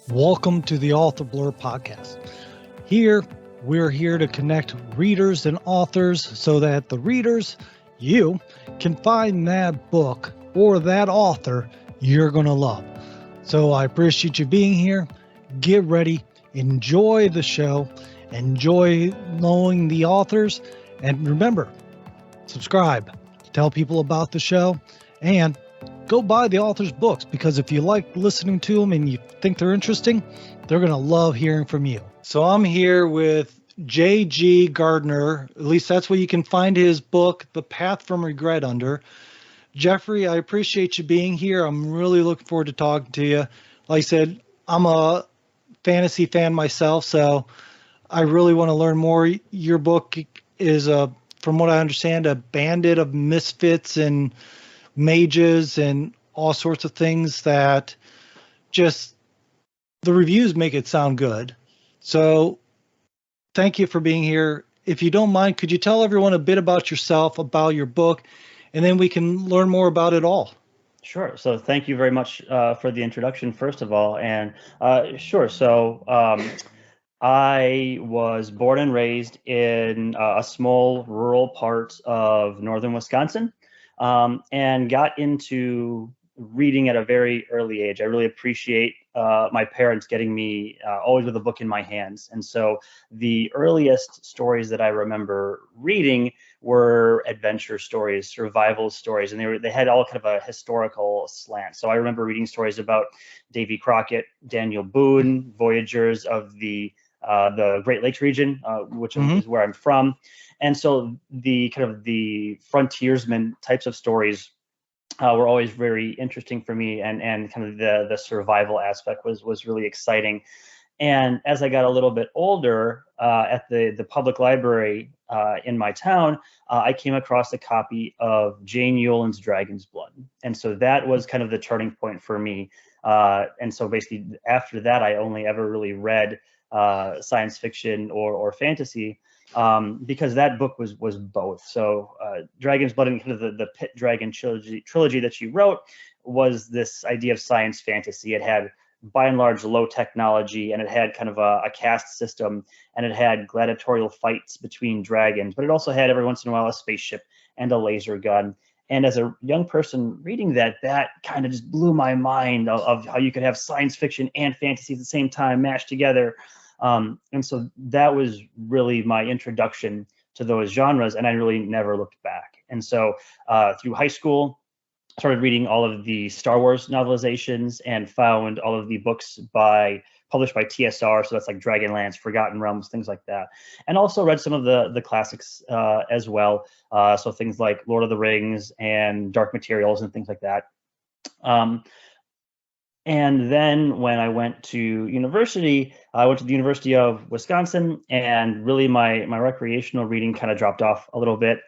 Welcome to the Author Blurb Podcast. Here, we're here to connect readers and authors so that the readers, you, can find that book or that author you're going to love. So I appreciate you being here. Get ready, enjoy the show, enjoy knowing the authors, and remember, subscribe, tell people about the show, and go buy the author's books, because if you like listening to them and you think they're interesting, they're going to love hearing from you. So I'm here with J.G. Gardner. At least that's what you can find his book, The Path from Regret, under. Jeffrey, I appreciate you being here. I'm really looking forward to talking to you. Like I said, I'm a fantasy fan myself, so I really want to learn more. Your book is, from what I understand, a bandit of misfits and mages and all sorts of things that just the reviews make it sound good. So thank you for being here. If you don't mind, could you tell everyone a bit about yourself, about your book, and then we can learn more about it all? Sure. So thank you very much for the introduction, first of all. And sure. So I was born and raised in a small rural part of northern Wisconsin. And got into reading at a very early age. I really appreciate my parents getting me always with a book in my hands. And so the earliest stories that I remember reading were adventure stories, survival stories, and they had all kind of a historical slant. So I remember reading stories about Davy Crockett, Daniel Boone, voyagers of the Great Lakes region, which is where I'm from. And so the kind of the frontiersman types of stories were always very interesting for me, and kind of the survival aspect was really exciting. And as I got a little bit older, at the public library in my town, I came across a copy of Jane Yolen's Dragon's Blood. And so that was kind of the turning point for me. And so basically after that, I only ever really read science fiction or fantasy, because that book was both. So Dragon's Blood and kind of the Pit Dragon trilogy that she wrote was this idea of science fantasy. It had by and large low technology, and it had kind of a caste system, and it had gladiatorial fights between dragons, but it also had every once in a while a spaceship and a laser gun. And as a young person reading that kind of just blew my mind of how you could have science fiction and fantasy at the same time mashed together. And so that was really my introduction to those genres, and I really never looked back. And so through high school, started reading all of the Star Wars novelizations and found all of the books published by TSR. So that's like Dragonlance, Forgotten Realms, things like that. And also read some of the classics as well. So things like Lord of the Rings and Dark Materials and things like that. And then when I went to university, I went to the University of Wisconsin, and really my recreational reading kind of dropped off a little bit.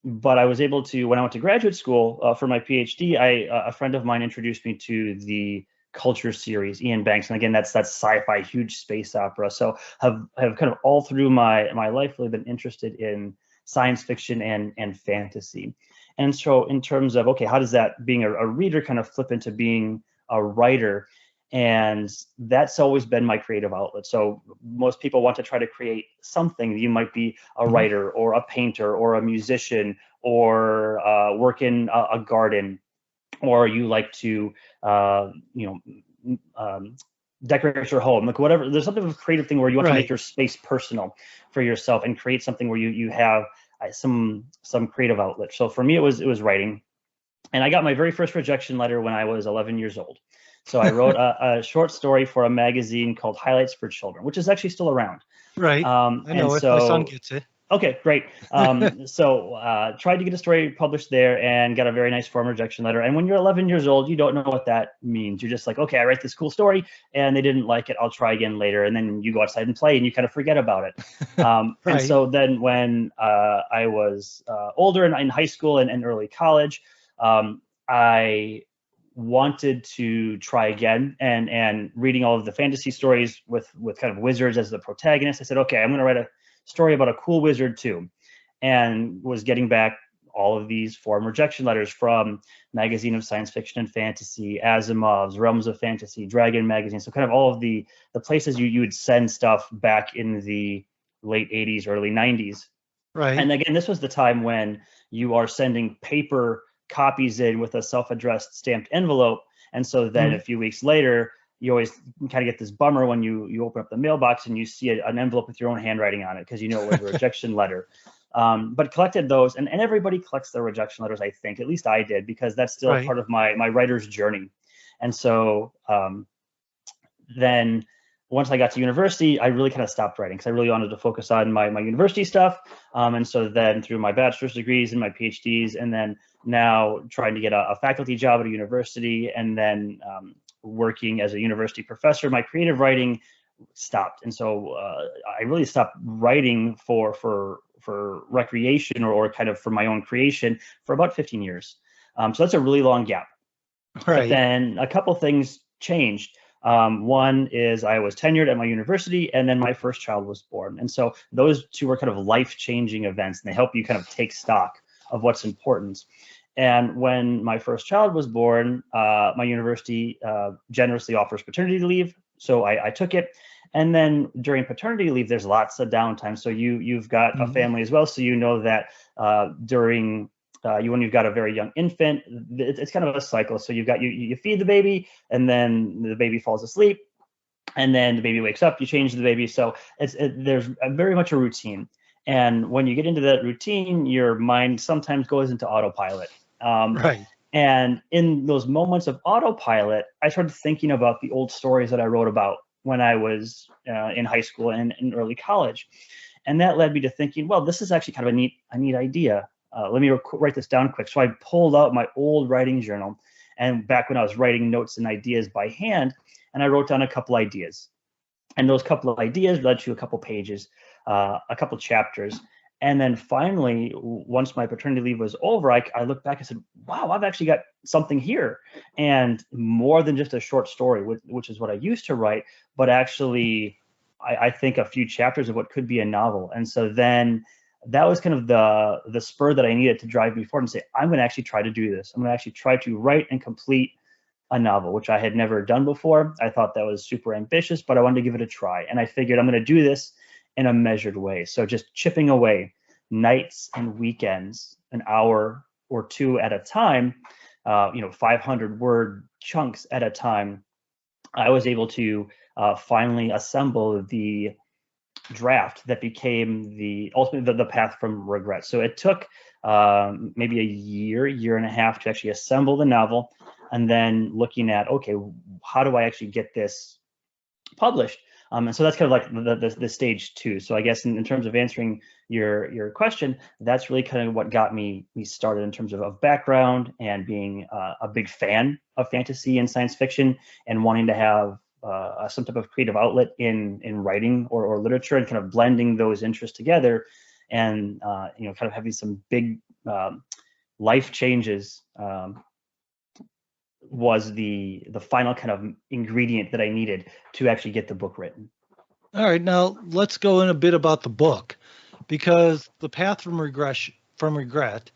But I was able to, when I went to graduate school for my PhD, a friend of mine introduced me to the Culture series, Ian Banks. And again, that's sci-fi, huge space opera. So have kind of all through my life really been interested in science fiction and fantasy. And so in terms of, okay, how does that being a reader kind of flip into being a writer? And that's always been my creative outlet. So most people want to try to create something. You might be a writer or a painter or a musician, or work in a garden, or you like to, decorate your home, like whatever. There's something of a creative thing where you want to make your space personal for yourself and create something where you have some creative outlet. So for me, it was writing. And I got my very first rejection letter when I was 11 years old. So I wrote a short story for a magazine called Highlights for Children, which is actually still around. Right. I know it. My son gets it. Okay, great. So tried to get a story published there and got a very nice form rejection letter. And when you're 11 years old, you don't know what that means. You're just like, okay, I write this cool story and they didn't like it. I'll try again later. And then you go outside and play and you kind of forget about it. Right. And so then when I was older and in high school and early college, I wanted to try again, and reading all of the fantasy stories with kind of wizards as the protagonist, I said, okay, I'm going to write a story about a cool wizard too, and was getting back all of these form rejection letters from Magazine of Science Fiction and Fantasy, Asimov's, Realms of Fantasy, Dragon Magazine. So kind of all of the places you would send stuff back in the late 80s, early 90s. Right. And again, this was the time when you are sending paper copies in with a self-addressed stamped envelope. And so then a few weeks later, you always kind of get this bummer when you open up the mailbox and you see an envelope with your own handwriting on it, because you know it was a rejection letter. But collected those, and everybody collects their rejection letters, I think. At least I did, because that's still part of my writer's journey. And so then once I got to university, I really kind of stopped writing, because I really wanted to focus on my university stuff. And so then through my bachelor's degrees and my PhDs, and then now trying to get a faculty job at a university, and then working as a university professor, my creative writing stopped. And so I really stopped writing for recreation or kind of for my own creation for about 15 years. So that's a really long gap. Right. But then a couple things changed. One is I was tenured at my university, and then my first child was born. And so those two were kind of life-changing events, and they help you kind of take stock of what's important. And when my first child was born, my university generously offers paternity leave. So I took it. And then during paternity leave, there's lots of downtime. So you've got a family as well. So you know that during when you've got a very young infant, it's kind of a cycle. So you've got you feed the baby, and then the baby falls asleep, and then the baby wakes up. You change the baby. So there's very much a routine. And when you get into that routine, your mind sometimes goes into autopilot. Right. And in those moments of autopilot, I started thinking about the old stories that I wrote about when I was in high school and in early college. And that led me to thinking, well, this is actually kind of a neat idea. Let me write this down quick. So I pulled out my old writing journal, and back when I was writing notes and ideas by hand, and I wrote down a couple ideas. And those couple of ideas led to a couple pages, a couple chapters. And then finally, once my paternity leave was over, I looked back and said, wow, I've actually got something here. And more than just a short story, which is what I used to write, but actually, I think a few chapters of what could be a novel. And so then that was kind of the spur that I needed to drive me forward and say, I'm going to actually try to do this. I'm going to actually try to write and complete a novel, which I had never done before. I thought that was super ambitious, but I wanted to give it a try. And I figured I'm going to do this in a measured way. So just chipping away nights and weekends, an hour or two at a time, 500 word chunks at a time, I was able to finally assemble the draft that became ultimately the Path from Regret. So it took maybe a year and a half to actually assemble the novel, and then looking at, okay, how do I actually get this published? And so that's kind of like the stage two. So I guess in terms of answering your question, that's really kind of what got me started in terms of background and being a big fan of fantasy and science fiction, and wanting to have some type of creative outlet in writing or literature, and kind of blending those interests together, and kind of having some big life changes was the final kind of ingredient that I needed to actually get the book written. All right, now let's go in a bit about the book, because the Path from Regret,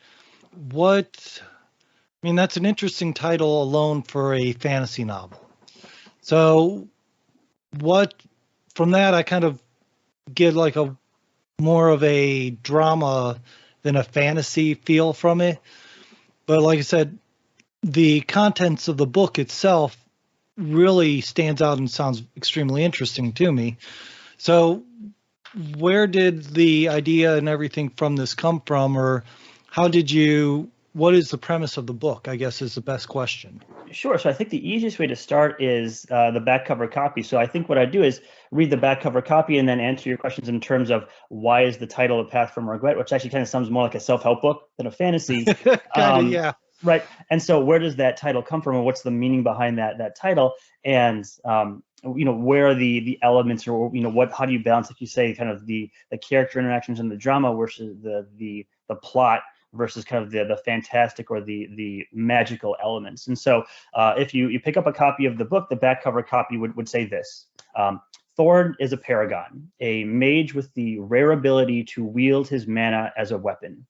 that's an interesting title alone for a fantasy novel. So from that, I kind of get like a more of a drama than a fantasy feel from it. But like I said, the contents of the book itself really stands out and sounds extremely interesting to me. So where did the idea and everything from this come from, or what is the premise of the book, I guess, is the best question. Sure. So I think the easiest way to start is the back cover copy. So I think what I do is read the back cover copy and then answer your questions in terms of why is the title A Path from Regret, which actually kind of sounds more like a self-help book than a fantasy. Yeah. Right. And so where does that title come from, and what's the meaning behind that title? And where are the elements, or how do you balance, like you say, kind of the character interactions and the drama versus the plot versus kind of the fantastic or the magical elements. And so if you pick up a copy of the book, the back cover copy would say this: Thorn is a paragon, a mage with the rare ability to wield his mana as a weapon.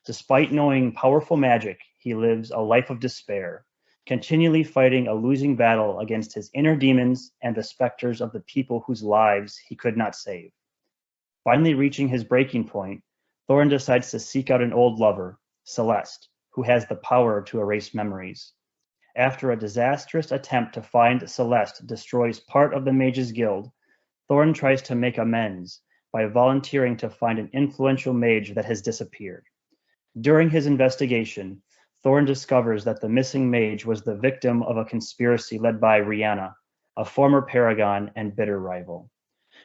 Despite knowing powerful magic, he lives a life of despair, continually fighting a losing battle against his inner demons and the specters of the people whose lives he could not save. Finally reaching his breaking point, Thorin decides to seek out an old lover, Celeste, who has the power to erase memories. After a disastrous attempt to find Celeste destroys part of the Mages Guild, Thorin tries to make amends by volunteering to find an influential mage that has disappeared. During his investigation, Thorin discovers that the missing mage was the victim of a conspiracy led by Rihanna, a former paragon and bitter rival.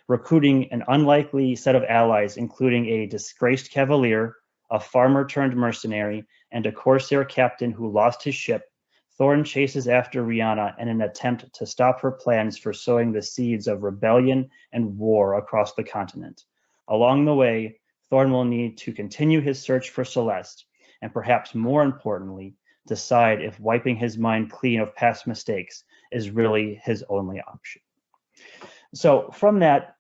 Recruiting an unlikely set of allies, including a disgraced cavalier, a farmer turned mercenary, and a corsair captain who lost his ship, Thorin chases after Rihanna in an attempt to stop her plans for sowing the seeds of rebellion and war across the continent. Along the way, Thorin will need to continue his search for Celeste, and perhaps more importantly, decide if wiping his mind clean of past mistakes is really his only option. So from that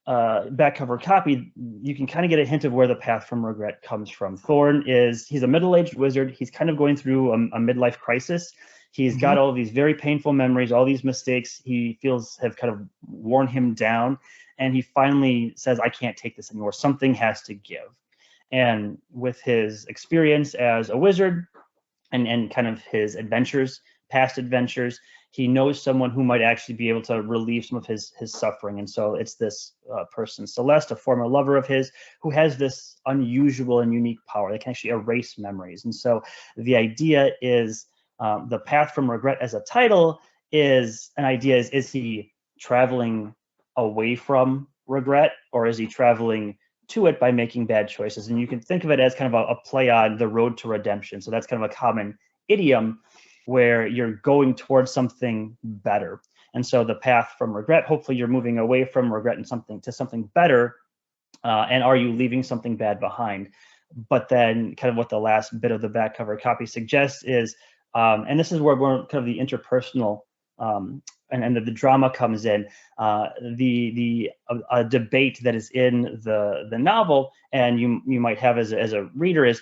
back cover copy, you can kind of get a hint of where the path from regret comes from. He's a middle-aged wizard. He's kind of going through a midlife crisis. He's got all of these very painful memories, all these mistakes he feels have kind of worn him down. And he finally says, I can't take this anymore. Something has to give. And with his experience as a wizard and kind of his adventures, past adventures, he knows someone who might actually be able to relieve some of his suffering. And so it's this person, Celeste, a former lover of his, who has this unusual and unique power that can actually erase memories. And so the idea is the path from regret as a title is an idea is he traveling away from regret, or is he traveling to it by making bad choices? And you can think of it as kind of a play on the road to redemption. So that's kind of a common idiom where you're going towards something better. And so the path from regret, hopefully you're moving away from regret and something better. And are you leaving something bad behind? But then kind of what the last bit of the back cover copy suggests is, and this is where kind of the interpersonal and the drama comes in, a debate that is in the novel, and you might have as a reader is,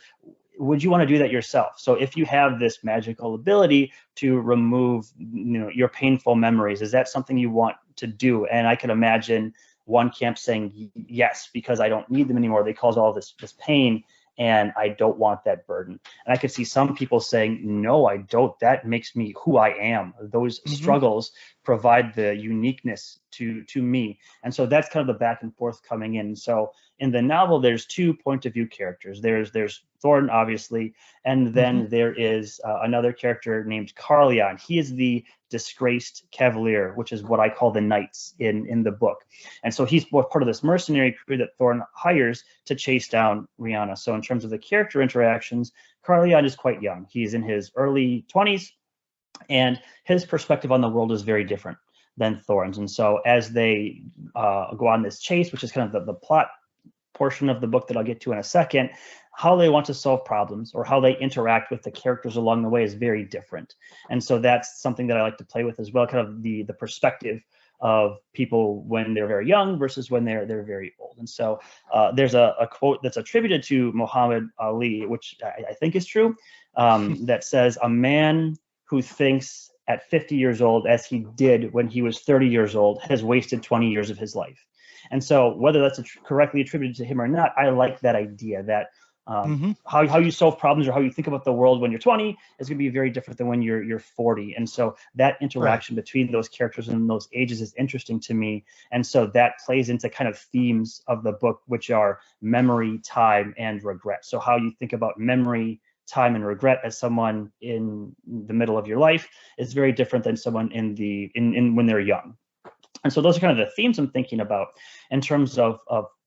would you want to do that yourself? So if you have this magical ability to remove, your painful memories, is that something you want to do? And I can imagine one camp saying yes, because I don't need them anymore. They cause all this pain, and I don't want that burden. And I could see some people saying, no, I don't. That makes me who I am. Those struggles provide the uniqueness to me. And so that's kind of the back and forth coming in. So in the novel, there's two point of view characters. There's Thorin, obviously, and then there is another character named Carleon. He is the disgraced cavalier, which is what I call the knights in the book. And so he's part of this mercenary crew that Thorin hires to chase down Rihanna. So in terms of the character interactions, Carleon is quite young. He's in his early 20s, and his perspective on the world is very different than Thorin's. And so as they go on this chase, which is kind of the plot portion of the book that I'll get to in a second, how they want to solve problems or how they interact with the characters along the way is very different. And so that's something that I like to play with as well, kind of the perspective of people when they're very young versus when they're very old. And so there's a quote that's attributed to Muhammad Ali, which I think is true, that says, a man who thinks at 50 years old as he did when he was 30 years old has wasted 20 years of his life. And so whether that's correctly attributed to him or not, I like that idea that how you solve problems or how you think about the world when you're 20 is going to be very different than when you're 40. And so that interaction between those characters and those ages is interesting to me. And so that plays into kind of themes of the book, which are memory, time, and regret. So how you think about memory, time, and regret as someone in the middle of your life is very different than someone in when they're young. And so those are kind of the themes I'm thinking about. In terms of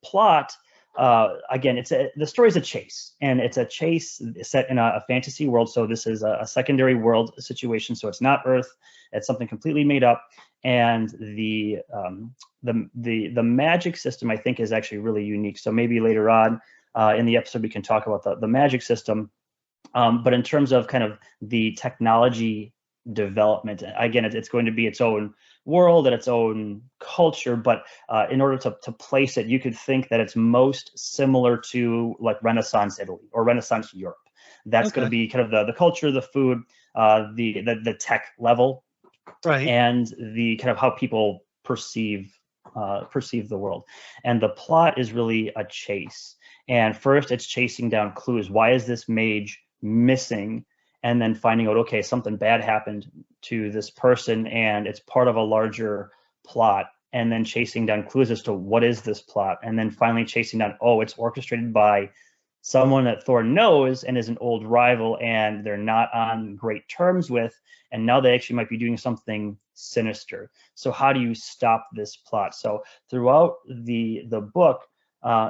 plot, again, the story is a chase, and it's a chase set in a fantasy world. So this is a secondary world situation. So it's not Earth; it's something completely made up. And the magic system, I think, is actually really unique. So maybe later on in the episode we can talk about the magic system. But in terms of kind of the technology development, again, it's going to be its own world and its own culture, but in order to place it, you could think that it's most similar to like Renaissance Italy or Renaissance Europe. That's going Okay. to be kind of the culture, the food, the tech level, Right. and the kind of how people perceive the world. And the plot is really a chase. And first, it's chasing down clues. Why is this mage missing? And then finding out, okay, something bad happened to this person, and it's part of a larger plot. And then chasing down clues as to what is this plot, and then finally chasing down, oh, it's orchestrated by someone that Thor knows and is an old rival, and they're not on great terms with, and now they actually might be doing something sinister. So how do you stop this plot? So throughout the book,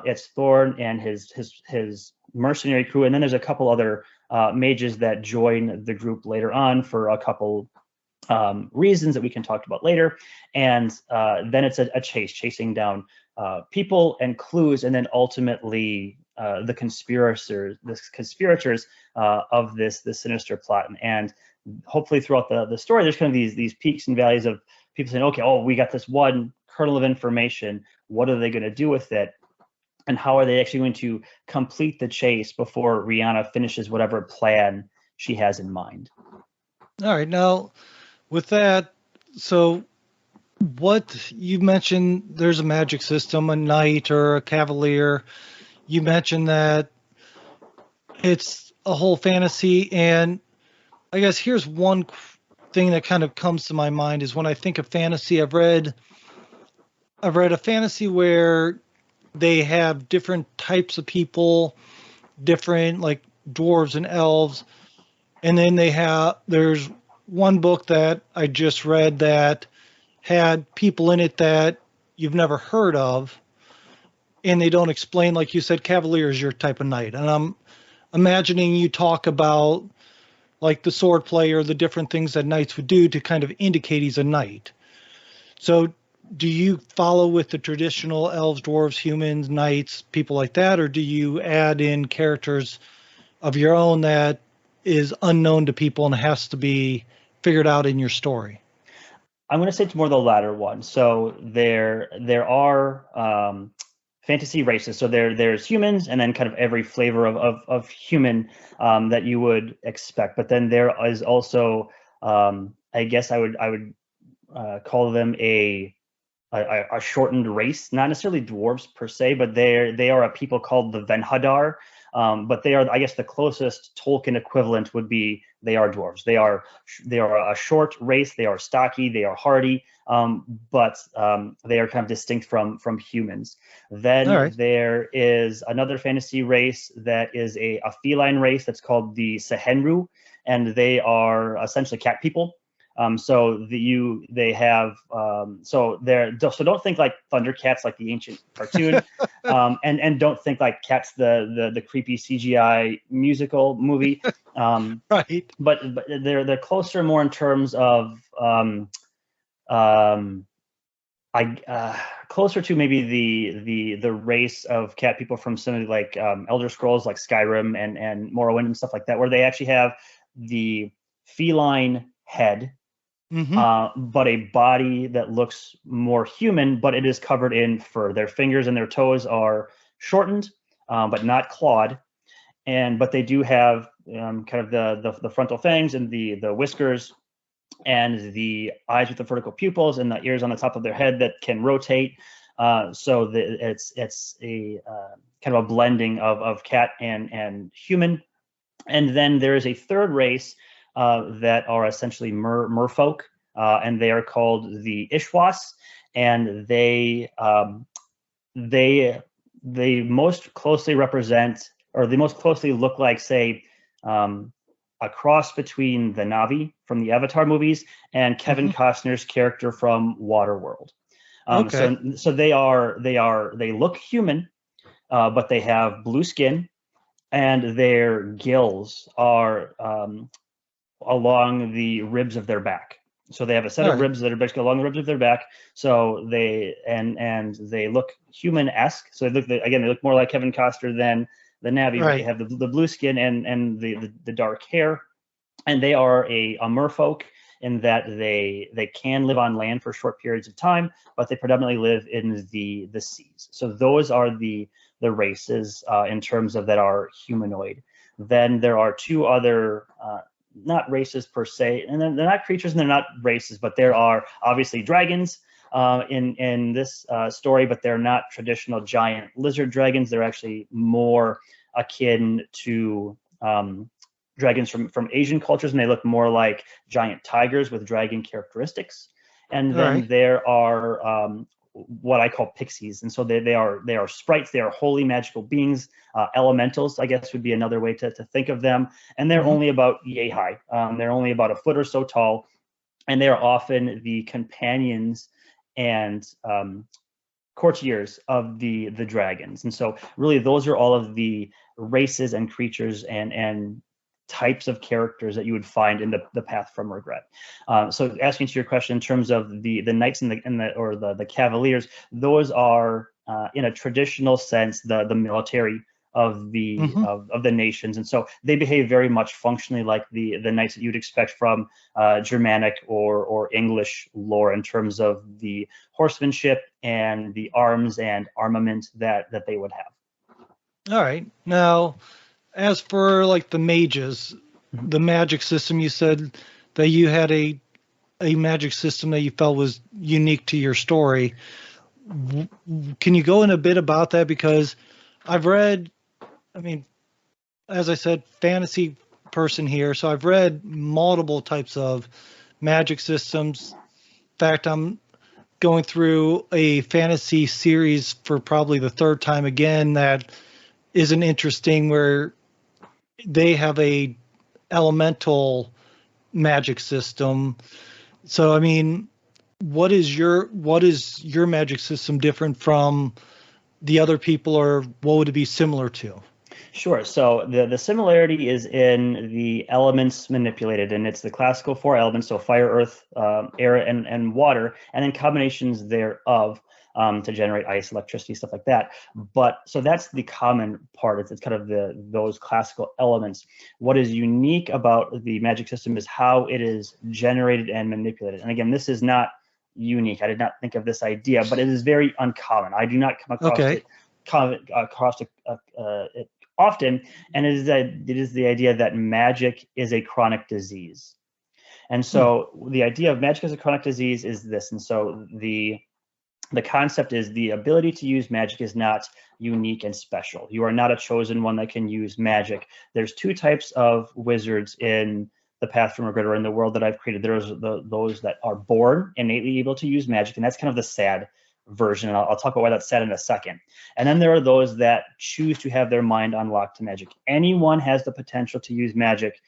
it's Thor and his mercenary crew, and then there's a couple other mages that join the group later on for a couple reasons that we can talk about later. And then it's a chasing down people and clues, and then ultimately the conspirators of this sinister plot. And hopefully throughout the story, there's kind of these peaks and valleys of people saying, okay, oh, we got this one kernel of information. What are they going to do with it? And how are they actually going to complete the chase before Rihanna finishes whatever plan she has in mind? All right. Now, with that, so what you mentioned, there's a magic system, a knight or a cavalier. You mentioned that it's a whole fantasy, and I guess here's one thing that kind of comes to my mind is when I think of fantasy, I've read a fantasy where they have different types of people, different like dwarves and elves, and then there's one book that I just read that had people in it that you've never heard of, and they don't explain, like you said, cavalier is your type of knight, and I'm imagining you talk about like the sword play or the different things that knights would do to kind of indicate he's a knight. So do you follow with the traditional elves, dwarves, humans, knights, people like that, or do you add in characters of your own that is unknown to people and has to be figured out in your story? I'm going to say it's more the latter one. So there are fantasy races. So there's humans, and then kind of every flavor of human that you would expect. But then there is also, I guess I would call them a shortened race, not necessarily dwarves per se, but they are a people called the Venhadar. But they are, I guess, the closest Tolkien equivalent would be they are dwarves. They are a short race. They are stocky. They are hardy. But they are kind of distinct from humans. Then All right. there is another fantasy race that is a feline race that's called the Sehenru, and they are essentially cat people. So they have so don't think like Thundercats, like the ancient cartoon, and don't think like Cats, the creepy CGI musical movie. Right. But they're closer more in terms of closer to maybe the race of cat people from some like Elder Scrolls, like Skyrim and Morrowind and stuff like that, where they actually have the feline head. But a body that looks more human, but it is covered in fur. Their fingers and their toes are shortened, but not clawed. But they do have kind of the frontal fangs and the whiskers and the eyes with the vertical pupils and the ears on the top of their head that can rotate. So it's a kind of a blending of cat and human. And then there is a third race that are essentially merfolk, and they are called the Ishwas, and they most closely represent, or they most closely look like, say, a cross between the Na'vi from the Avatar movies and Kevin Costner's character from Waterworld. Okay. So they look human, but they have blue skin, and their gills are along the ribs of their back. So they have a set All of right. ribs that are basically along the ribs of their back. So they they look human-esque. So they look more like Kevin Costner than the Na'vi. But they Right. have the blue skin and the dark hair, and they are a merfolk in that they can live on land for short periods of time, but they predominantly live in the seas. So those are the races in terms of that are humanoid. then there are two other, not races per se, and they're not creatures and they're not races, but there are obviously dragons in this story, but they're not traditional giant lizard dragons. They're actually more akin to dragons from Asian cultures, and they look more like giant tigers with dragon characteristics. And then there are what I call pixies, and so they are sprites. They are holy magical beings, elementals, I guess would be another way to think of them. And they're only about yay high. They're only about a foot or so tall, and they are often the companions and courtiers of the dragons. And so really those are all of the races and creatures and types of characters that you would find in the Path from Regret. So asking to your question in terms of the knights and the cavaliers, those are in a traditional sense the military of the of the nations, and so they behave very much functionally like the knights that you'd expect from Germanic or English lore in terms of the horsemanship and the arms and armament that they would have. All right. Now, as for like the mages, the magic system, you said that you had a magic system that you felt was unique to your story. Can you go in a bit about that? Because I've read, I mean, as I said, fantasy person here, so I've read multiple types of magic systems. In fact, I'm going through a fantasy series for probably the third time again that isn't interesting, where they have a elemental magic system. So, I mean, what is your magic system different from the other people, or what would it be similar to? Sure. So the similarity is in the elements manipulated, and it's the classical four elements, so fire, earth, air, and water, and then combinations thereof to generate ice, electricity, stuff like that. But so that's the common part. It's kind of those classical elements. What is unique about the magic system is how it is generated and manipulated. And again, this is not unique. I did not think of this idea, but it is very uncommon. I do not come across it often, and it is the idea that magic is a chronic disease. And so the idea of magic as a chronic disease is this. And so the concept is the ability to use magic is not unique and special. You are not a chosen one that can use magic. There's two types of wizards in the Path from Regret, or in the world that I've created. There's those that are born innately able to use magic, and that's kind of the sad version. And I'll talk about why that's sad in a second. And then there are those that choose to have their mind unlocked to magic. Anyone has the potential to use magic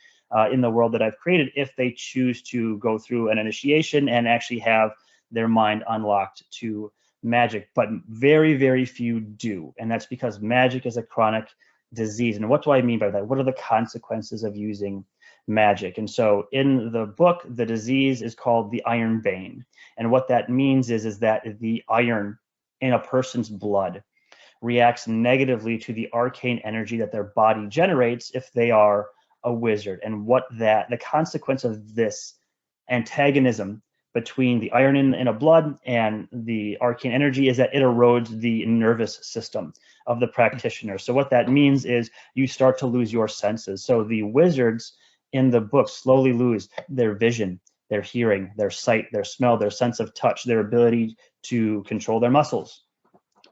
in the world that I've created if they choose to go through an initiation and actually have their mind unlocked to magic. But very, very few do. And that's because magic is a chronic disease. And what do I mean by that? What are the consequences of using magic? And so in the book, the disease is called the iron bane. And what that means is that the iron in a person's blood reacts negatively to the arcane energy that their body generates if they are a wizard. And the consequence of this antagonism between the iron in a blood and the arcane energy is that it erodes the nervous system of the practitioner. So what that means is you start to lose your senses. So the wizards in the book slowly lose their vision, their hearing, their sight, their smell, their sense of touch, their ability to control their muscles.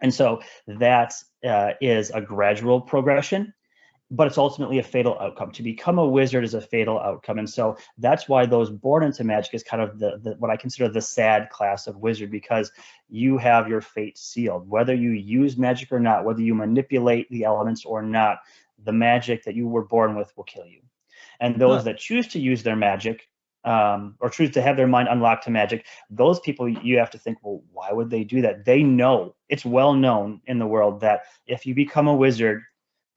And so that is a gradual progression, but it's ultimately a fatal outcome. To become a wizard is a fatal outcome. And so that's why those born into magic is kind of the what I consider the sad class of wizard, because you have your fate sealed. Whether you use magic or not, whether you manipulate the elements or not, the magic that you were born with will kill you. And those that choose to use their magic, or choose to have their mind unlocked to magic, those people, you have to think, well, why would they do that? They know, it's well known in the world that if you become a wizard,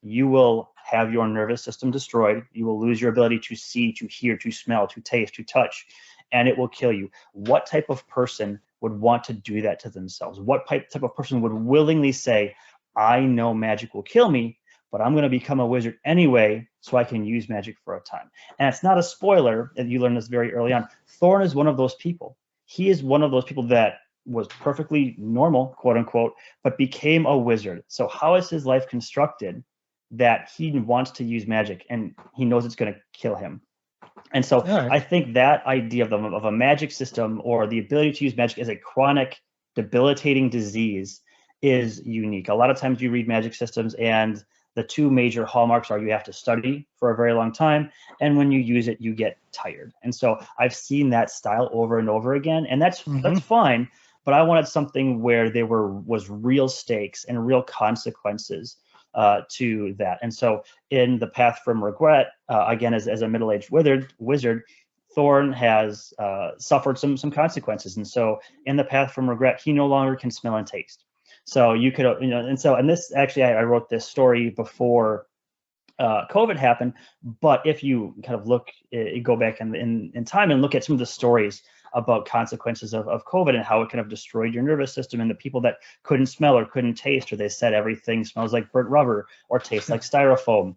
you will have your nervous system destroyed. You will lose your ability to see, to hear, to smell, to taste, to touch, and it will kill you. What type of person would want to do that to themselves? What type of person would willingly say, I know magic will kill me, but I'm going to become a wizard anyway so I can use magic for a time? And it's not a spoiler, and you learn this very early on. Thorn is one of those people. He is one of those people that was perfectly normal, quote unquote, but became a wizard. So how is his life constructed? that he wants to use magic and he knows it's going to kill him. And so All right. I think that idea of a magic system, or the ability to use magic as a chronic, debilitating disease, is unique. A lot of times you read magic systems and the two major hallmarks are you have to study for a very long time, and when you use it, you get tired. And so I've seen that style over and over again, and that's fine. But I wanted something where there was real stakes and real consequences to that. And so in The Path from Regret, again, as a middle-aged wizard, Thorn has suffered some consequences. And so in The Path from Regret, he no longer can smell and taste. So you could, and this actually, I wrote this story before COVID happened. But if you kind of go back in time and look at some of the stories about consequences of COVID and how it kind of destroyed your nervous system, and the people that couldn't smell or couldn't taste, or they said everything smells like burnt rubber or tastes like styrofoam,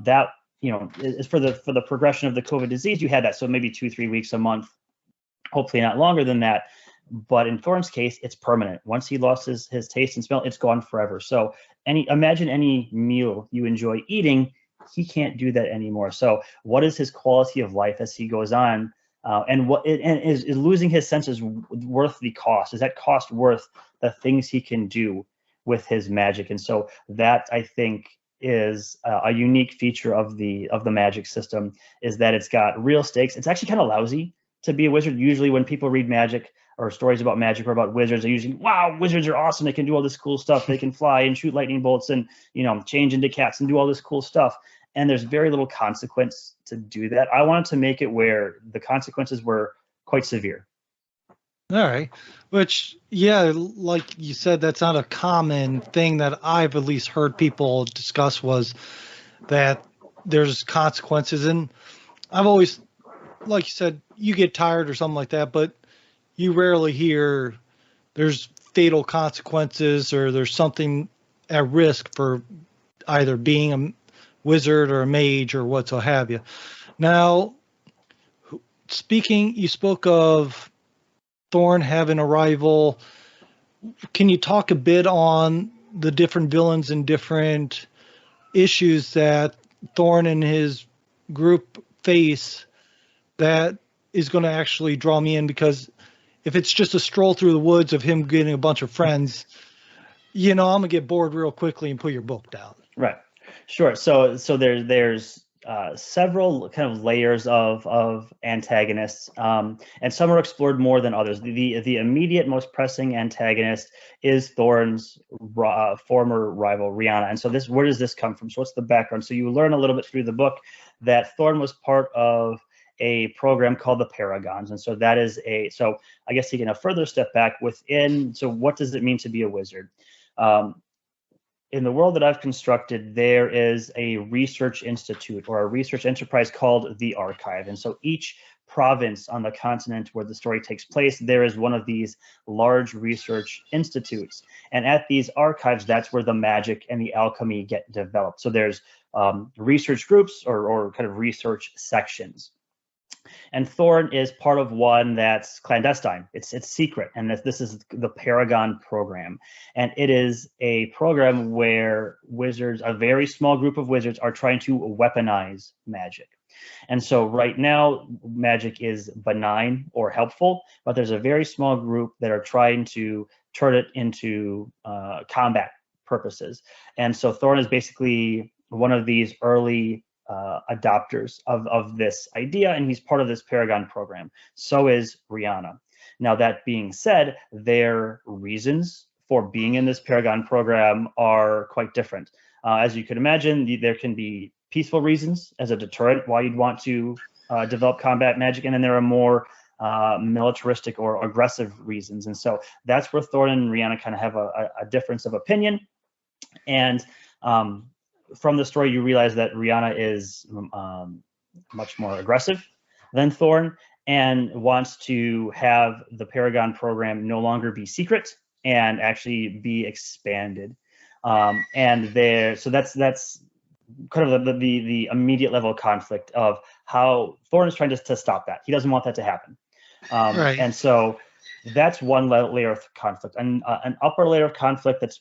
that is for the progression of the COVID disease. You had that, so maybe 2-3 weeks a month, hopefully not longer than that. But in Thorn's case, it's permanent. Once he lost his taste and smell, it's gone forever. So imagine any meal you enjoy eating, he can't do that anymore. So what is his quality of life as he goes on? And is losing his senses worth the cost? Is that cost worth the things he can do with his magic? And so that, I think, is a unique feature of the magic system, is that it's got real stakes. It's actually kind of lousy to be a wizard. Usually when people read magic or stories about magic or about wizards, they're usually, wow, wizards are awesome. They can do all this cool stuff. They can fly and shoot lightning bolts and, change into cats and do all this cool stuff. And there's very little consequence to do that. I wanted to make it where the consequences were quite severe. All right. Which, yeah, like you said, that's not a common thing that I've at least heard people discuss, was that there's consequences. And I've always, like you said, you get tired or something like that, but you rarely hear there's fatal consequences or there's something at risk for either being a wizard or a mage or what so have you. Now, you spoke of Thorn having a rival. Can you talk a bit on the different villains and different issues that Thorn and his group face that is going to actually draw me in? Because if it's just a stroll through the woods of him getting a bunch of friends, I'm going to get bored real quickly and put your book down. Right. Sure. So there's several kind of layers of antagonists, and some are explored more than others. The immediate, most pressing antagonist is Thorn's former rival, Rihanna. And so where does this come from? So what's the background? So you learn a little bit through the book that Thorn was part of a program called the Paragons. And so that is so I guess taking a further step back within, so what does it mean to be a wizard? In the world that I've constructed, there is a research institute or a research enterprise called the Archive. And so each province on the continent where the story takes place, there is one of these large research institutes. And at these archives, that's where the magic and the alchemy get developed. So there's research groups or kind of research sections. And Thorn is part of one that's clandestine. It's secret, and this is the Paragon program. And it is a program where wizards, a very small group of wizards, are trying to weaponize magic. And so right now, magic is benign or helpful, but there's a very small group that are trying to turn it into combat purposes. And so Thorn is basically one of these early adopters of this idea, and he's part of this Paragon program. So is Rihanna. Now, that being said, their reasons for being in this Paragon program are quite different. As you can imagine, there can be peaceful reasons as a deterrent why you'd want to develop combat magic, and then there are more militaristic or aggressive reasons. And so that's where Thorn and Rihanna kind of have a difference of opinion. And from the story, you realize that Rihanna is much more aggressive than Thorn and wants to have the Paragon program no longer be secret and actually be expanded. So that's kind of the immediate level of conflict of how Thorn is trying to stop that. He doesn't want that to happen. Right. And so that's one layer of conflict. And an upper layer of conflict that's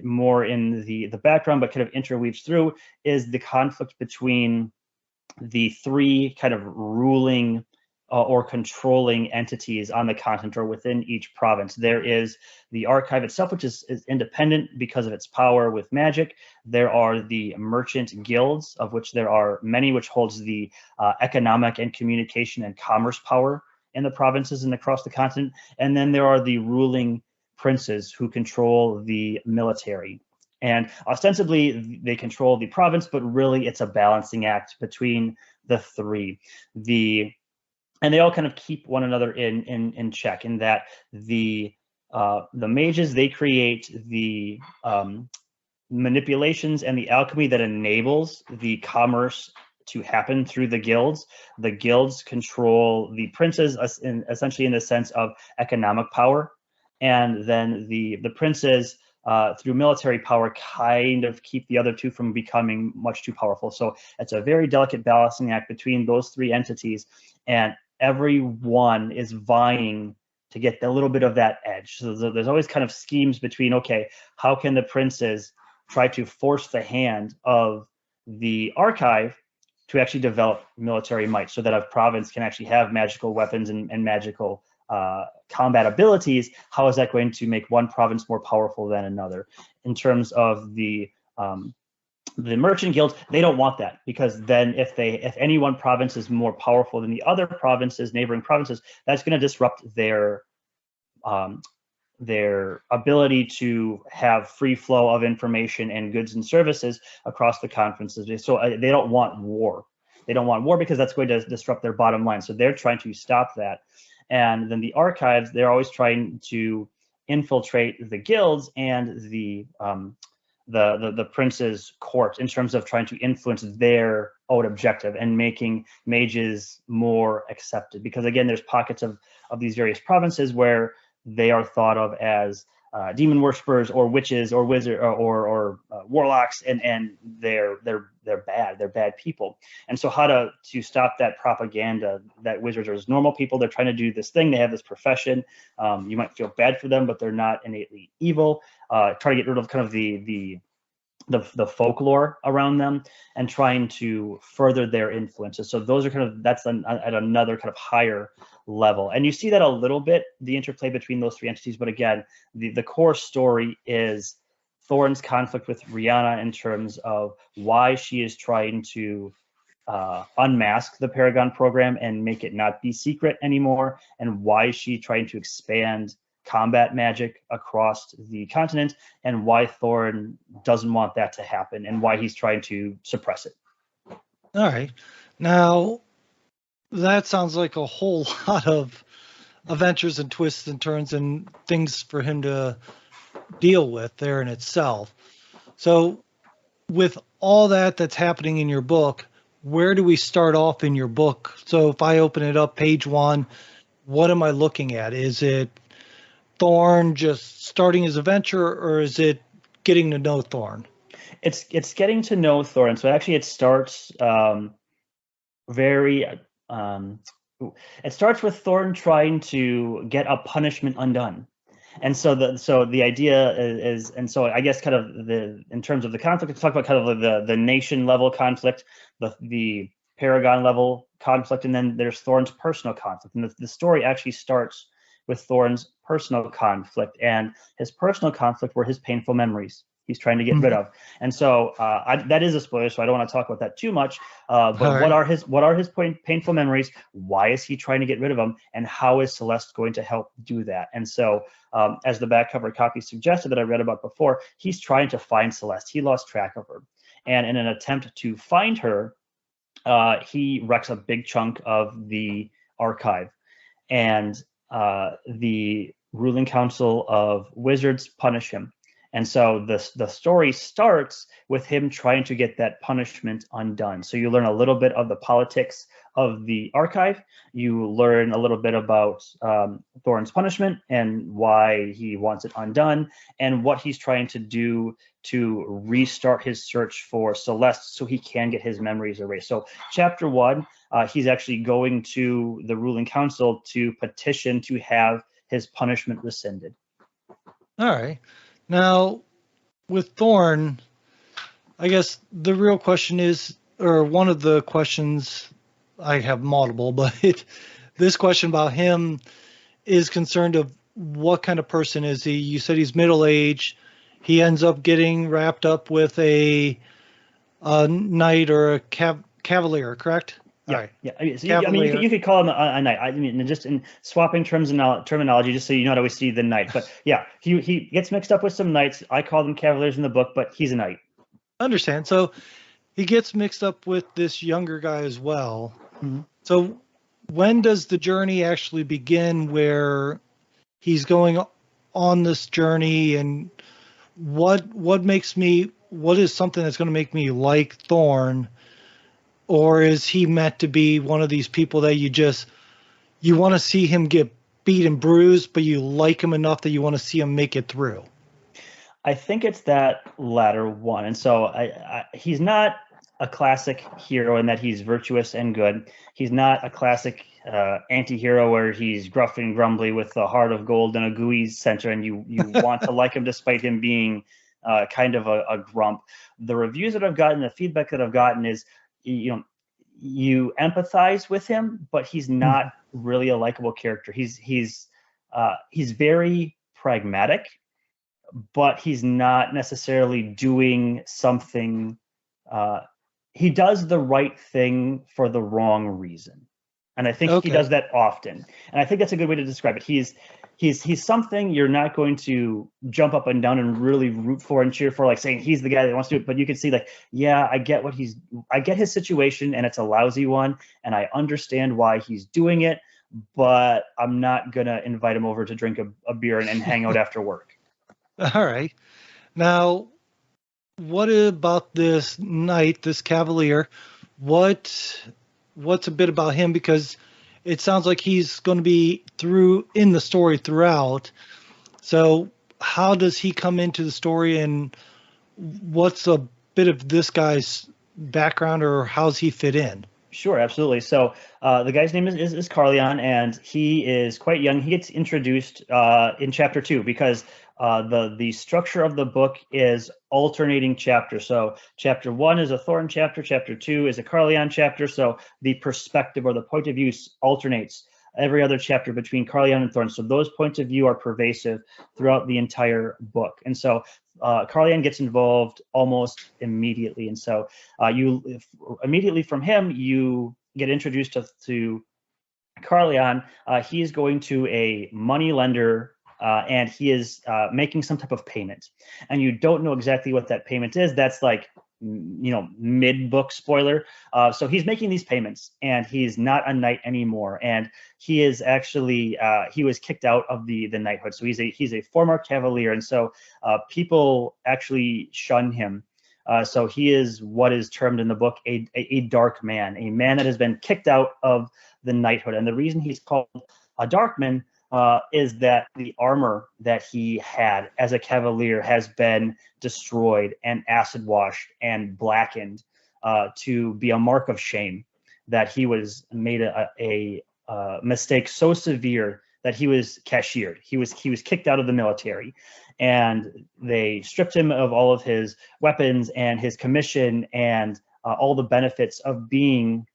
more in the background, but kind of interweaves through, is the conflict between the three kind of ruling or controlling entities on the continent or within each province. There is the archive itself, which is independent because of its power with magic. There are the merchant guilds, of which there are many, which holds the economic and communication and commerce power in the provinces and across the continent. And then there are the ruling princes who control the military. And ostensibly, they control the province, but really it's a balancing act between the three. And they all kind of keep one another in check, in that the mages, they create the manipulations and the alchemy that enables the commerce to happen through the guilds. The guilds control the princes, essentially in the sense of economic power, and then the princes, through military power, kind of keep the other two from becoming much too powerful. So it's a very delicate balancing act between those three entities, and everyone is vying to get a little bit of that edge. So there's always kind of schemes between, okay, how can the princes try to force the hand of the archive to actually develop military might, so that a province can actually have magical weapons and magical combat abilities? How is that going to make one province more powerful than another? In terms of the merchant guilds, they don't want that, because then if any one province is more powerful than the other provinces, neighboring provinces, that's going to disrupt their ability to have free flow of information and goods and services across the conferences. So they don't want war. They don't want war because that's going to disrupt their bottom line. So they're trying to stop that. And then the archives, they're always trying to infiltrate the guilds and the prince's court, in terms of trying to influence their own objective and making mages more accepted. Because again, there's pockets of these various provinces where they are thought of as demon worshippers or witches or wizards or warlocks, and they're bad. They're bad people. And so how to stop that propaganda that wizards are just normal people? They're trying to do this thing. They have this profession. You might feel bad for them, but they're not innately evil. Try to get rid of kind of the folklore around them, and trying to further their influences. So those are that's at another kind of higher level. And you see that a little bit, the interplay between those three entities. But again, the core story is Thorn's conflict with Rihanna, in terms of why she is trying to unmask the Paragon program and make it not be secret anymore, and why she's trying to expand combat magic across the continent, and why Thorn doesn't want that to happen, and why he's trying to suppress it. All right. Now, that sounds like a whole lot of adventures and twists and turns and things for him to deal with there in itself. So with all that's happening in your book, where do we start off in your book? So if I open it up, page 1, what am I looking at? Is it Thorn just starting his adventure, or is it getting to know Thorn? It's getting to know Thorn. So actually it starts it starts with Thorn trying to get a punishment undone. And so the idea is, and so I guess kind of in terms of the conflict, let's talk about kind of the nation level conflict, the Paragon level conflict, and then there's Thorn's personal conflict. And the story actually starts with Thorn's personal conflict, and his personal conflict were his painful memories he's trying to get rid of. And so that is a spoiler, so I don't want to talk about that too much. But what are his painful memories? Why is he trying to get rid of them? And how is Celeste going to help do that? And so as the back cover copy suggested that I read about before, he's trying to find Celeste. He lost track of her. And in an attempt to find her, he wrecks a big chunk of the archive. And the ruling council of wizards punish him. And so the story starts with him trying to get that punishment undone. So you learn a little bit of the politics of the archive. You learn a little bit about Thorn's punishment and why he wants it undone, and what he's trying to do to restart his search for Celeste so he can get his memories erased. So chapter 1, he's actually going to the ruling council to petition to have his punishment rescinded. All right. Now, with Thorn, I guess the real question is, or one of the questions, I have multiple, but this question about him is concerned of what kind of person is he? You said he's middle-aged. He ends up getting wrapped up with a knight or a cavalier, correct? Yeah, All right. yeah. I mean, Cavalier. You could call him a knight. I mean, just in swapping terminology, just so you not always see the knight. But yeah, he gets mixed up with some knights. I call them cavaliers in the book, but he's a knight. Understand. So he gets mixed up with this younger guy as well. Mm-hmm. So when does the journey actually begin where he's going on this journey, and what is something that's going to make me like Thorn, or is he meant to be one of these people that you want to see him get beat and bruised, but you like him enough that you want to see him make it through? I think it's that latter one. And so he's not a classic hero in that he's virtuous and good. He's not a classic anti-hero where he's gruff and grumbly with a heart of gold and a gooey center, and you want to like him despite him being kind of a grump. The reviews that I've gotten, the feedback that I've gotten is, you empathize with him, but he's not really a likable character. He's very pragmatic, but he's not necessarily doing something. He does the right thing for the wrong reason, and I think he does that often. And I think that's a good way to describe it. He's something you're not going to jump up and down and really root for and cheer for, like saying he's the guy that wants to do it. But you can see, like, yeah, I get his situation, and it's a lousy one, and I understand why he's doing it, but I'm not gonna invite him over to drink a beer and hang out after work. All right. Now, what about this knight, this cavalier? What's a bit about him? Because it sounds like he's going to be in the story throughout. So how does he come into the story, and what's a bit of this guy's background, or how's he fit in? Sure, absolutely. So the guy's name is Carleon, and he is quite young. He gets introduced in chapter 2 because the structure of the book is alternating chapters. So chapter 1 is a Thorn chapter, chapter 2 is a Carleon chapter. So the perspective or the point of view alternates every other chapter between Carleon and Thorn. So those points of view are pervasive throughout the entire book. And so Carleon gets involved almost immediately. And so immediately from him, you get introduced to Carleon. He is going to a money lender, and he is making some type of payment. And you don't know exactly what that payment is. That's like, mid-book spoiler. So he's making these payments, and he's not a knight anymore. And he is actually he was kicked out of the knighthood. So he's a former cavalier, and so people actually shun him. So he is what is termed in the book a dark man, a man that has been kicked out of the knighthood. And the reason he's called a dark man is that the armor that he had as a cavalier has been destroyed and acid washed and blackened to be a mark of shame, that he was made a mistake so severe that he was cashiered. He was kicked out of the military, and they stripped him of all of his weapons and his commission and all the benefits of being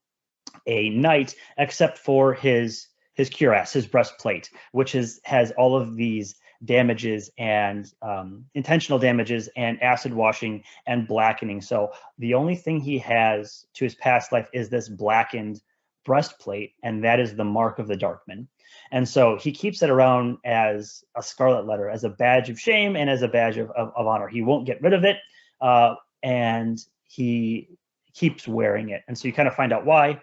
a knight, except for his cuirass, his breastplate, which has all of these damages and intentional damages and acid washing and blackening. So the only thing he has to his past life is this blackened breastplate, and that is the mark of the Darkman. And so he keeps it around as a scarlet letter, as a badge of shame and as a badge of honor. He won't get rid of it, and he keeps wearing it. And so you kind of find out why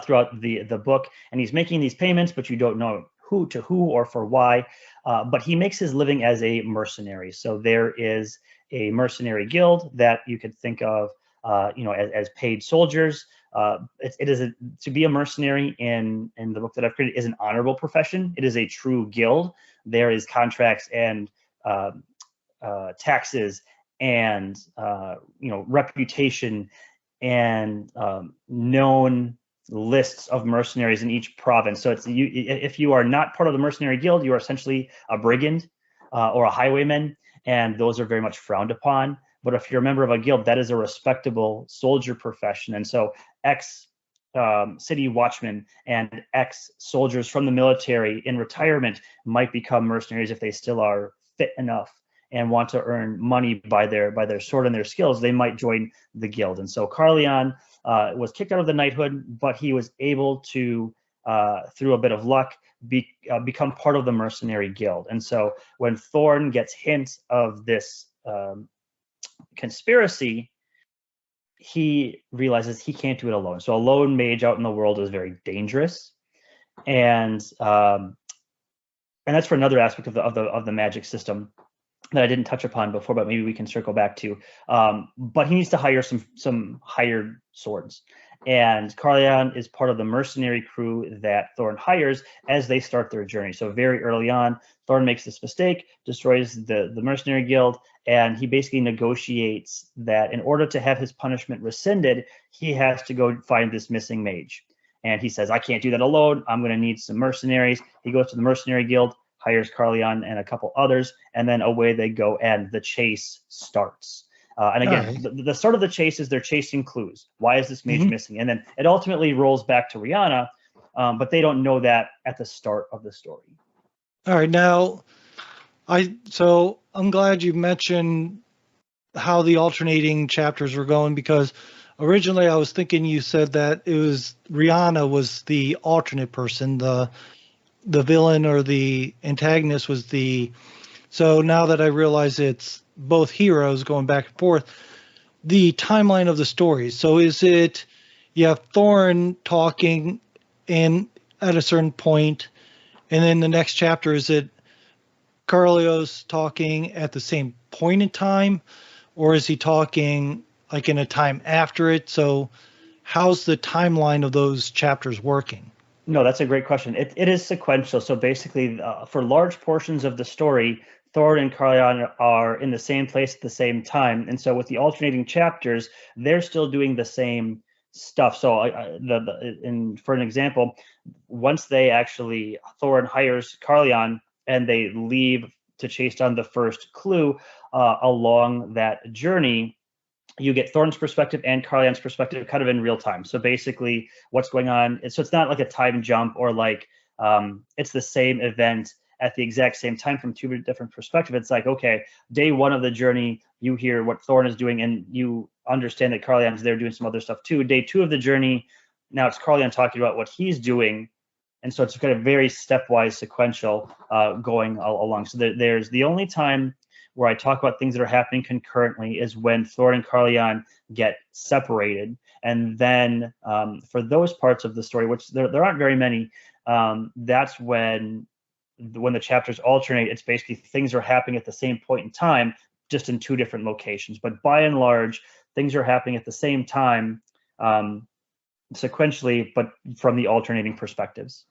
throughout the book. And he's making these payments, but you don't know who or for why. But he makes his living as a mercenary. So there is a mercenary guild that you could think of, as paid soldiers. To be a mercenary in the book that I've created is an honorable profession. It is a true guild. There is contracts and taxes and reputation and known lists of mercenaries in each province. So if you are not part of the mercenary guild, you are essentially a brigand or a highwayman. and those are very much frowned upon. But if you're a member of a guild, that is a respectable soldier profession. And so ex city watchmen and ex soldiers from the military in retirement might become mercenaries if they still are fit enough and want to earn money by their sword and their skills. They might join the guild. And so Carleon was kicked out of the knighthood, but he was able to, through a bit of luck, become part of the mercenary guild. And so when Thorn gets hints of this conspiracy, he realizes he can't do it alone. So a lone mage out in the world is very dangerous, and that's for another aspect of the magic system that I didn't touch upon before, but maybe we can circle back to. But he needs to hire some hired swords. And Carleon is part of the mercenary crew that Thorn hires as they start their journey. So very early on, Thorn makes this mistake, destroys the mercenary guild, and he basically negotiates that in order to have his punishment rescinded, he has to go find this missing mage. And he says, I can't do that alone. I'm going to need some mercenaries. He goes to the mercenary guild, hires Carleon and a couple others, and then away they go, and the chase starts. And again, the start of the chase is they're chasing clues. Why is this mage missing? And then it ultimately rolls back to Rihanna, but they don't know that at the start of the story. All right, now, so I'm glad you mentioned how the alternating chapters were going, because originally I was thinking you said that it was Rihanna was the alternate person, the villain or the antagonist was the. So now that I realize it's both heroes going back and forth, the timeline of the story. So is it you have Thorn talking and at a certain point, and then the next chapter, is it Carlos talking at the same point in time, or is he talking like in a time after it? So how's the timeline of those chapters working? No, that's a great question. It is sequential. So basically, for large portions of the story, Thorn and Carleon are in the same place at the same time. And so with the alternating chapters, they're still doing the same stuff. So for an example, once Thorn hires Carleon and they leave to chase down the first clue along that journey, you get Thorn's perspective and Carleon's perspective kind of in real time. So basically what's going on, so it's not like a time jump or like it's the same event at the exact same time from two different perspectives. It's like, okay, day one of the journey, you hear what Thorn is doing and you understand that Carleon's there doing some other stuff too. Day two of the journey, now it's Carleon talking about what he's doing. And so it's kind of very stepwise sequential going along. So there's the only time where I talk about things that are happening concurrently is when Thorn and Carleon get separated. And then for those parts of the story, which there aren't very many, that's when the chapters alternate. It's basically things are happening at the same point in time, just in two different locations. But by and large, things are happening at the same time sequentially, but from the alternating perspectives.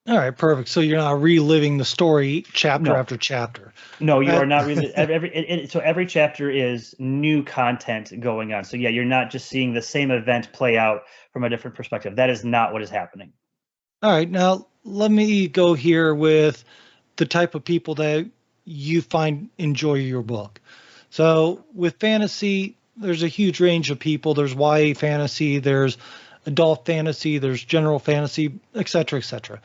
All right, perfect. So you're not reliving the story chapter after chapter. No, you are not really. So every chapter is new content going on. So yeah, you're not just seeing the same event play out from a different perspective. That is not what is happening. All right, now let me go here with the type of people that you find enjoy your book. So with fantasy, there's a huge range of people. There's YA fantasy, there's adult fantasy, there's general fantasy, et cetera, et cetera.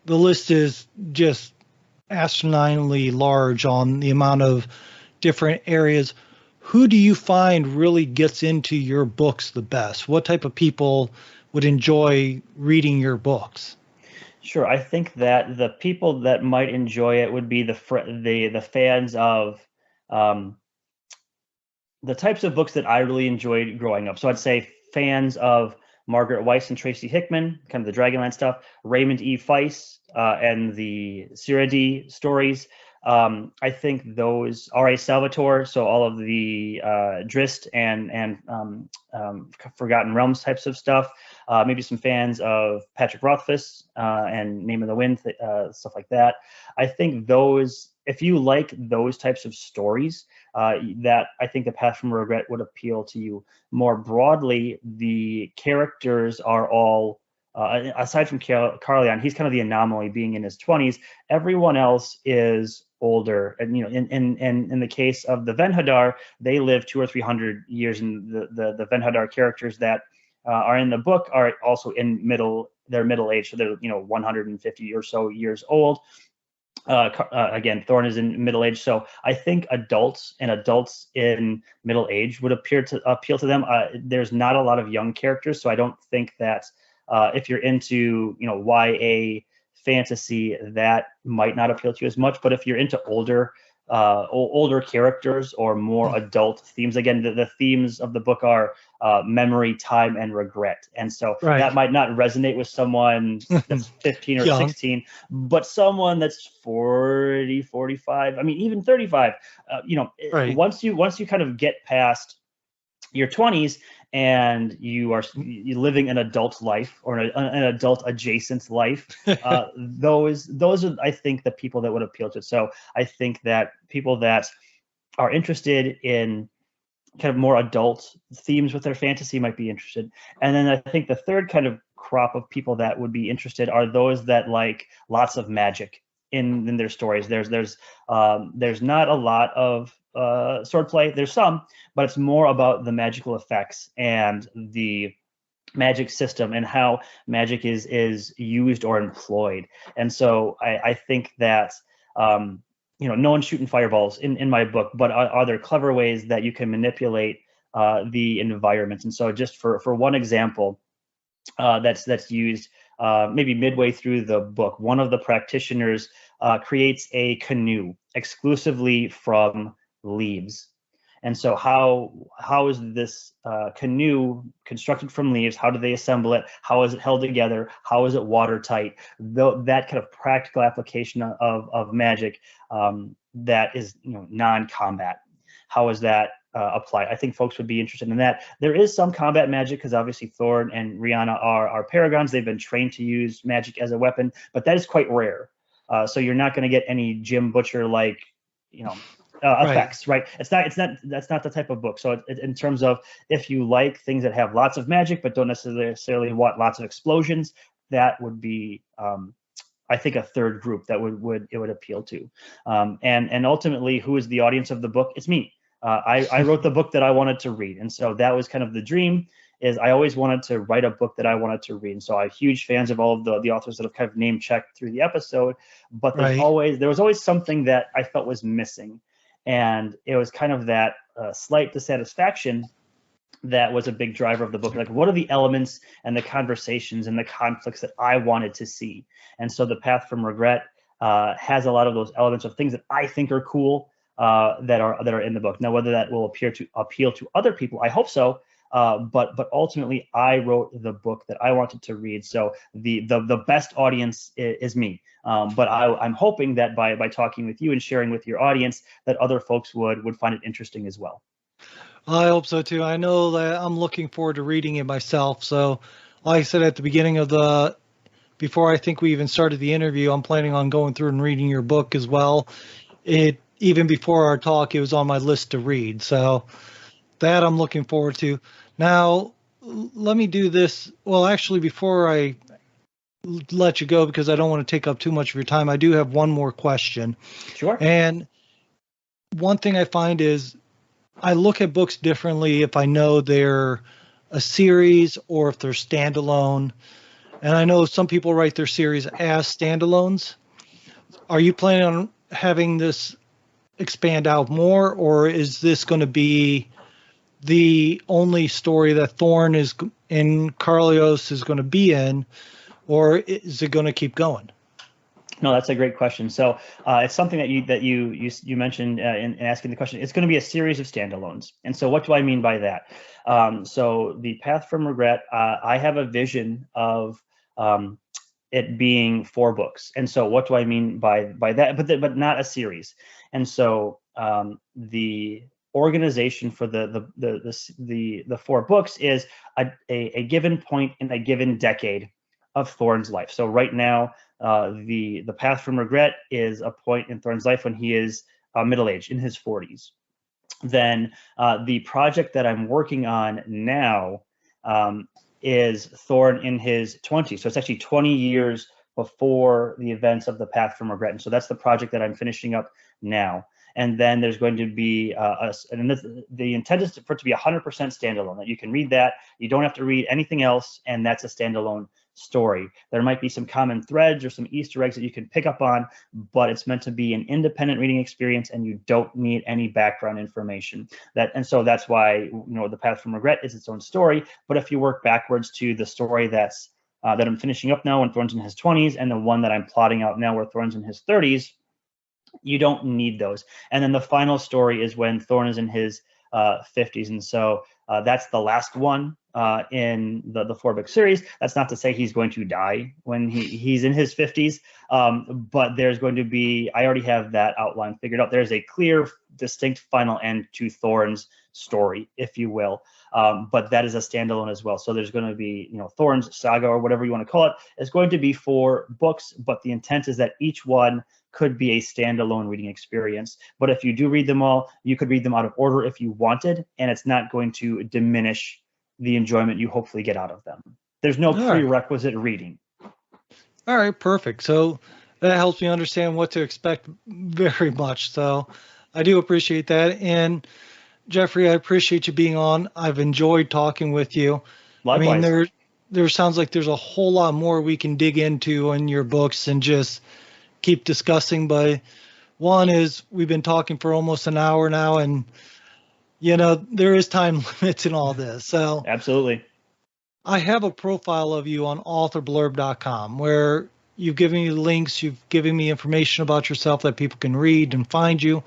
The list is just astronomically large on the amount of different areas. Who do you find really gets into your books the best? What type of people would enjoy reading your books? Sure, I think that the people that might enjoy it would be the fans of the types of books that I really enjoyed growing up. So I'd say fans of Margaret Weiss and Tracy Hickman, kind of the Dragonlance stuff, Raymond E. Feiss and the Cyrodiil stories. I think those R.A. Salvatore, so all of the Drizzt and Forgotten Realms types of stuff. Maybe some fans of Patrick Rothfuss and Name of the Wind, stuff like that. I think those, if you like those types of stories, that I think The Path from Regret would appeal to you. More broadly, the characters are all aside from Carleon, he's kind of the anomaly, being in his 20s. Everyone else is older, and in the case of the Venhadar, they live 200 or 300 years, and the Venhadar characters that are in the book are also in they're middle age, so they're 150 or so years old. Again, Thorn is in middle age, so I think adults in middle age would appeal to them. There's not a lot of young characters, so I don't think that if you're into YA fantasy, that might not appeal to you as much. But if you're into older characters or more adult themes, again, the themes of the book are memory, time, and regret, and so that might not resonate with someone that's 15 or 16, but someone that's 40, 45, I mean even 35, once you kind of get past your 20s and you're living an adult life or an adult adjacent life, those are, I think, the people that would appeal to it. So I think that people that are interested in kind of more adult themes with their fantasy might be interested. And then I think the third kind of crop of people that would be interested are those that like lots of magic in their stories. There's not a lot of swordplay. There's some, but it's more about the magical effects and the magic system and how magic is used or employed. And so I think that no one's shooting fireballs in my book, but are there clever ways that you can manipulate the environment? And so just for one example that's used maybe midway through the book, one of the practitioners creates a canoe exclusively from leaves. And so how is this canoe constructed from leaves? How do they assemble it? How is it held together? How is it watertight? That kind of practical application of magic that is non-combat. How is that applied? I think folks would be interested in that. There is some combat magic because obviously Thorn and Rihanna are paragons. They've been trained to use magic as a weapon, but that is quite rare. So you're not going to get any Jim Butcher like effects, right? That's not the type of book. So in terms of if you like things that have lots of magic but don't necessarily want lots of explosions, that would be I think a third group that would appeal to. And ultimately, who is the audience of the book? It's me. I wrote the book that I wanted to read, and so that was kind of the dream. Is I always wanted to write a book that I wanted to read, and so I'm huge fans of all of the authors that have kind of name checked through the episode. But there was always something that I felt was missing, and it was kind of that slight dissatisfaction that was a big driver of the book. Like, what are the elements and the conversations and the conflicts that I wanted to see? And so the Path from Regret has a lot of those elements of things that I think are cool that are in the book. Now, whether that will appeal to other people, I hope so. But ultimately, I wrote the book that I wanted to read. So the best audience is me. But I'm hoping that by talking with you and sharing with your audience, that other folks would find it interesting as well. I hope so too. I know that I'm looking forward to reading it myself. So, like I said at the beginning of before I think we even started the interview, I'm planning on going through and reading your book as well. Even before our talk, it was on my list to read. So that I'm looking forward to. Now, let me do this. Well, actually, before I let you go, because I don't want to take up too much of your time, I do have one more question. Sure. And one thing I find is I look at books differently if I know they're a series or if they're standalone. And I know some people write their series as standalones. Are you planning on having this expand out more, or is this going to be the only story that Thorn is in Carleos is going to be in, or is it going to keep going? No, that's a great question. So it's something that you mentioned in asking the question. It's going to be a series of standalones. And so what do I mean by that? So the Path from Regret, I have a vision of it being 4 books. And so what do I mean by that? But not a series. And so the organization for the 4 books is a given point in a given decade of Thorn's life. So right now, the Path from Regret is a point in Thorn's life when he is middle-aged, in his 40s. Then the project that I'm working on now is Thorn in his 20s. So it's actually 20 years before the events of The Path from Regret. And so that's the project that I'm finishing up now. And then there's going to be the intent is for it to be 100% standalone, that you can read that. You don't have to read anything else, and that's a standalone story. There might be some common threads or some Easter eggs that you can pick up on, but it's meant to be an independent reading experience, and you don't need any background information. And so that's why, The Path from Regret is its own story. But if you work backwards to the story that I'm finishing up now, when Thorn's in his 20s, and the one that I'm plotting out now, where Thorn's in his 30s, you don't need those. And then the final story is when Thorn is in his 50s. And so that's the last one in the 4-book series. That's not to say he's going to die when he's in his 50s, but there's going to be, I already have that outline figured out. There's a clear, distinct final end to Thorn's story, if you will. But that is a standalone as well. So there's going to be, Thorn's saga, or whatever you want to call it, is going to be 4 books, but the intent is that each one could be a standalone reading experience. But if you do read them all, you could read them out of order if you wanted, and it's not going to diminish the enjoyment you hopefully get out of them. There's no prerequisite reading. All right, perfect. So that helps me understand what to expect very much. So I do appreciate that. And Jeffrey, I appreciate you being on. I've enjoyed talking with you. Likewise. I mean, there sounds like there's a whole lot more we can dig into in your books and just keep discussing. But one is, we've been talking for almost an hour now, and there is time limits in all this. So absolutely. I have a profile of you on authorblurb.com where you've given me links, you've given me information about yourself that people can read and find you.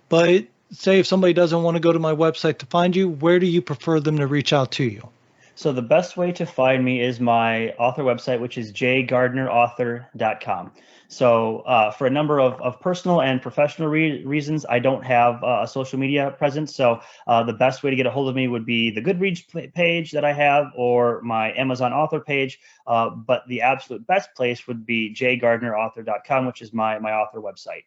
But say if somebody doesn't want to go to my website to find you, where do you prefer them to reach out to you? So the best way to find me is my author website, which is jgardnerauthor.com. So for a number of personal and professional reasons, I don't have a social media presence. So the best way to get a hold of me would be the Goodreads page that I have, or my Amazon author page. But the absolute best place would be jgardnerauthor.com, which is my author website.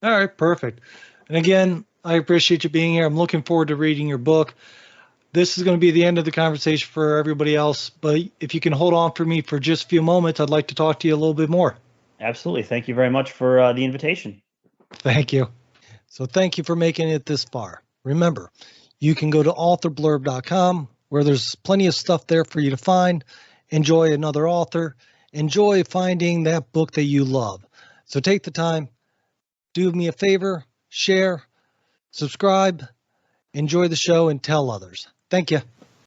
All right, perfect. And again, I appreciate you being here. I'm looking forward to reading your book. This is going to be the end of the conversation for everybody else, but if you can hold on for me for just a few moments, I'd like to talk to you a little bit more. Absolutely. Thank you very much for the invitation. Thank you. So thank you for making it this far. Remember, you can go to authorblurb.com, where there's plenty of stuff there for you to find. Enjoy another author. Enjoy finding that book that you love. So take the time, do me a favor, share, subscribe, enjoy the show, and tell others. Thank you.